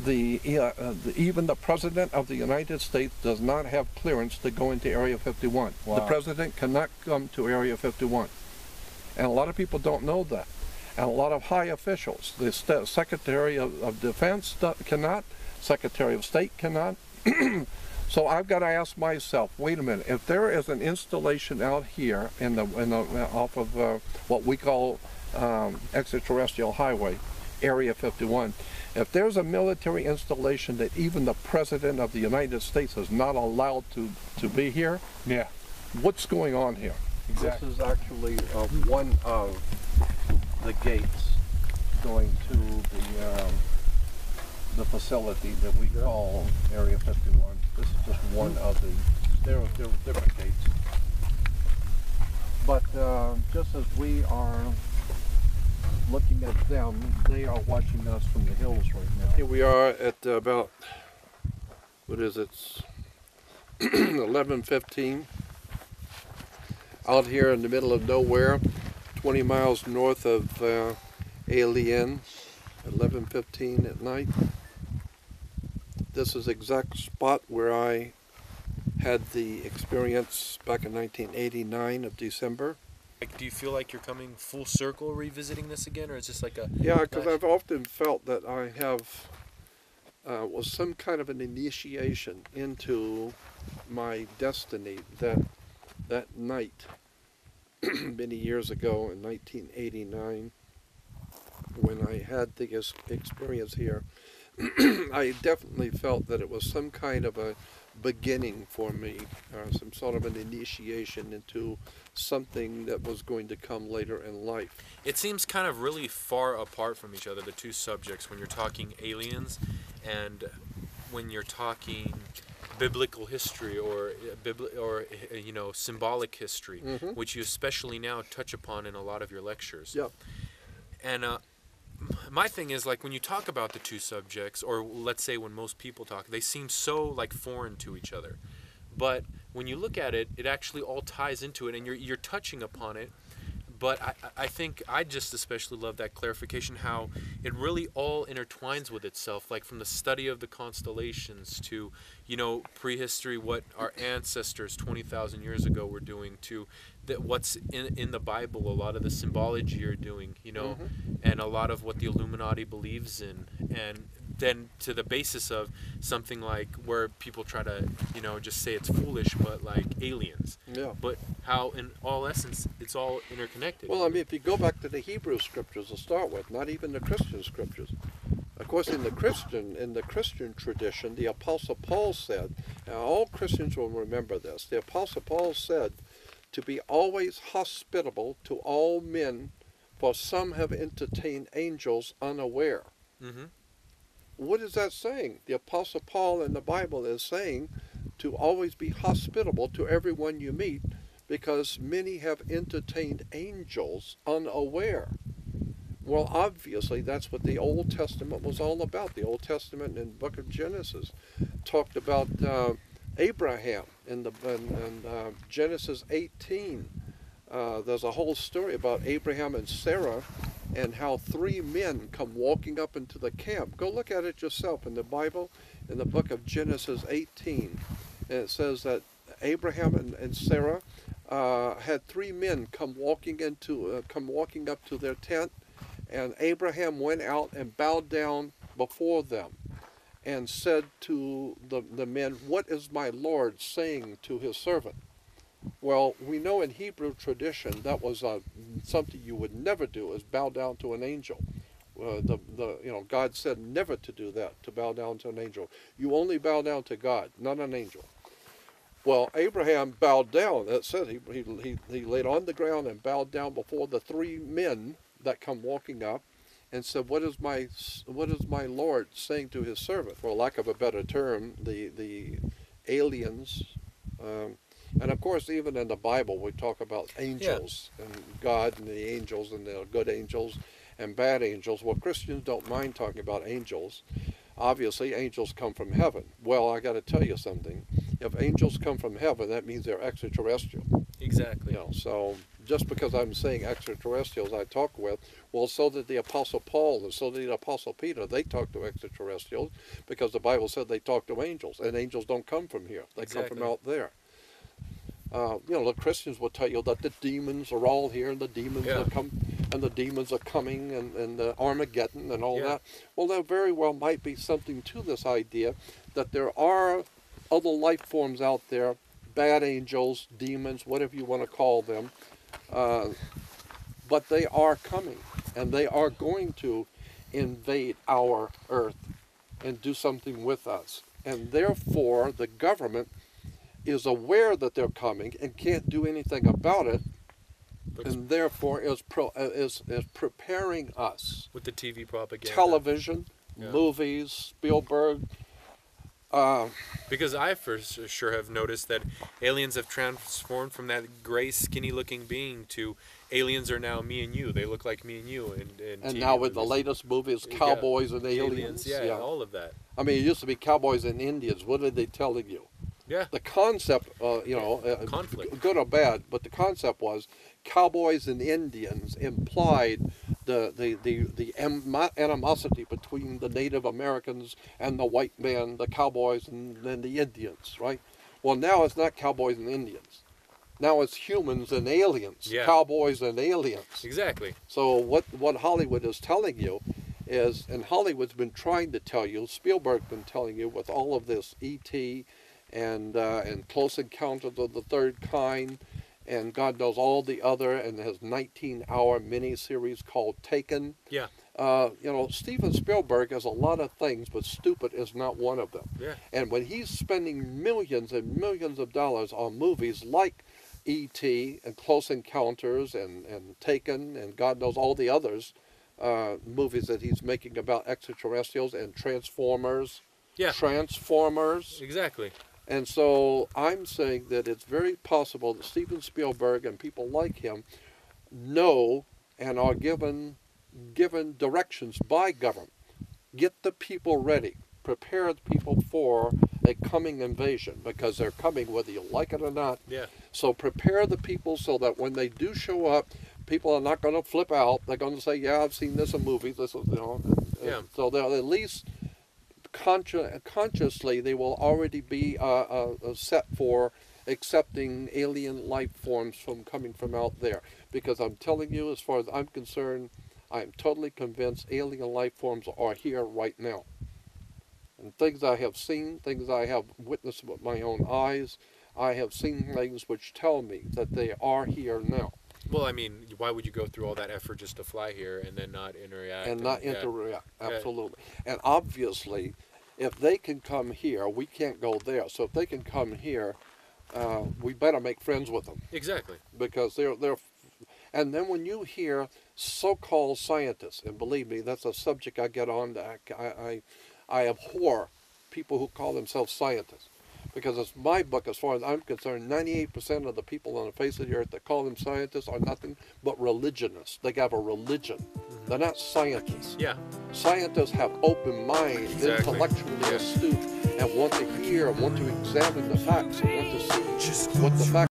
even the President of the United States does not have clearance to go into Area 51. Wow. The President cannot come to Area 51. And a lot of people don't know that. And a lot of high officials, the Secretary of Defense cannot, Secretary of State cannot. So I've got to ask myself, wait a minute, if there is an installation out here off of what we call extraterrestrial highway, Area 51, if there's a military installation that even the President of the United States is not allowed to be here, Yeah. what's going on here? Exactly. This is actually one of the gates going to the facility that we call Area 51. This is just one of the, there are different gates. But just as we are looking at them, they are watching us from the hills right now. Here we are at about, what is it, 11:15. Out here in the middle of nowhere, 20 miles north of Alien, 11:15 at night. This is the exact spot where I had the experience back in 1989 of December. Like, do you feel like you're coming full circle revisiting this again, or is this like a... Yeah, because I've often felt that I have was some kind of an initiation into my destiny that night many years ago in 1989 when I had the experience here. I definitely felt that it was some kind of a beginning for me, some sort of an initiation into something that was going to come later in life. It seems kind of really far apart from each other, the two subjects, when you're talking aliens and when you're talking biblical history or you know, symbolic history, which you especially now touch upon in a lot of your lectures. Yeah. And my thing is, like, when you talk about the two subjects, or let's say when most people talk, they seem so like foreign to each other. But when you look at it, it actually all ties into it, and you're touching upon it. But I think I just especially love that clarification, how it really all intertwines with itself, like from the study of the constellations to, you know, prehistory, what our ancestors 20,000 years ago were doing, to what's in the Bible, a lot of the symbology you're doing, you know, and a lot of what the Illuminati believes in, and then to the basis of something like where people try to, you know, just say it's foolish, but like aliens. Yeah. But how in all essence it's all interconnected. Well, I mean, if you go back to the Hebrew scriptures to start with, not even the Christian scriptures. Of course, in the Christian tradition, the Apostle Paul said, and all Christians will remember this, the Apostle Paul said to be always hospitable to all men, for some have entertained angels unaware. What is that saying? The Apostle Paul in the Bible is saying to always be hospitable to everyone you meet, because many have entertained angels unaware. Well, obviously, that's what the Old Testament was all about. The Old Testament in the book of Genesis talked about Abraham in Genesis 18. There's a whole story about Abraham and Sarah and how three men come walking up into the camp. Go look at it yourself in the Bible, in the book of Genesis 18. And it says that Abraham and Sarah had three men come walking up to their tent, and Abraham went out and bowed down before them and said to the men, "What is my Lord saying to his servant?" Well, we know in Hebrew tradition that was something you would never do, is bow down to an angel. God said never to do that, to bow down to an angel. You only bow down to God, not an angel. Well, Abraham bowed down. That said, he laid on the ground and bowed down before the three men that come walking up, and said, "What is my Lord saying to his servant?" For lack of a better term, the aliens. And of course, even in the Bible, we talk about angels and God and the angels and the good angels and bad angels. Well, Christians don't mind talking about angels. Obviously, angels come from heaven. Well, I got to tell you something. If angels come from heaven, that means they're extraterrestrial. Exactly. You know, so just because I'm saying extraterrestrials I talk with, well, so did the Apostle Paul and so did the Apostle Peter. They talked to extraterrestrials because the Bible said they talk to angels, and angels don't come from here. They come from out there. The Christians will tell you that the demons are all here, and the demons are coming, and the Armageddon and all that. Well, there very well might be something to this idea that there are other life forms out there, bad angels, demons, whatever you want to call them, but they are coming, and they are going to invade our earth and do something with us. And therefore, the government is aware that they're coming and can't do anything about it, and therefore is preparing us with the TV propaganda, television, movies, Spielberg. Because I for sure have noticed that aliens have transformed from that gray, skinny-looking being to aliens are now me and you. They look like me and you. And now with the latest movies, Cowboys and Aliens. All of that. I mean, it used to be Cowboys and Indians. What are they telling you? Yeah. The concept, conflict, good or bad, but the concept was Cowboys and Indians implied the animosity between the Native Americans and the white man, the Cowboys and then the Indians, right? Well, now it's not Cowboys and Indians. Now it's humans and aliens, Cowboys and aliens. Exactly. So what Hollywood is telling you is, and Hollywood's been trying to tell you, Spielberg's been telling you with all of this E.T., and Close Encounters of the Third Kind, and God knows all the other, and his 19-hour miniseries called Taken. Yeah. Steven Spielberg has a lot of things, but stupid is not one of them. Yeah. And when he's spending millions and millions of dollars on movies like E.T. and Close Encounters and Taken and God knows all the others, movies that he's making about extraterrestrials and Transformers. Yeah. Transformers. Exactly. And so I'm saying that it's very possible that Steven Spielberg and people like him know and are given directions by government. Get the people ready. Prepare the people for a coming invasion, because they're coming whether you like it or not. Yeah. So prepare the people so that when they do show up, people are not going to flip out. They're going to say, yeah, I've seen this in movies. This is, So they'll at least consciously they will already be set for accepting alien life forms coming from out there. Because I'm telling you, as far as I'm concerned, I'm totally convinced alien life forms are here right now. And things I have seen, things I have witnessed with my own eyes, I have seen things which tell me that they are here now. Well, I mean, why would you go through all that effort just to fly here and then not interact? Absolutely. And obviously, if they can come here, we can't go there. So if they can come here, we better make friends with them. Exactly. Because they're. And then when you hear so-called scientists, and believe me, that's a subject I get on. I abhor people who call themselves scientists. Because it's my book, as far as I'm concerned, 98% of the people on the face of the earth that call them scientists are nothing but religionists. They have a religion. Mm-hmm. They're not scientists. Yeah. Scientists have open minds, intellectually astute, and want to hear, want to examine the facts, and want to see what the facts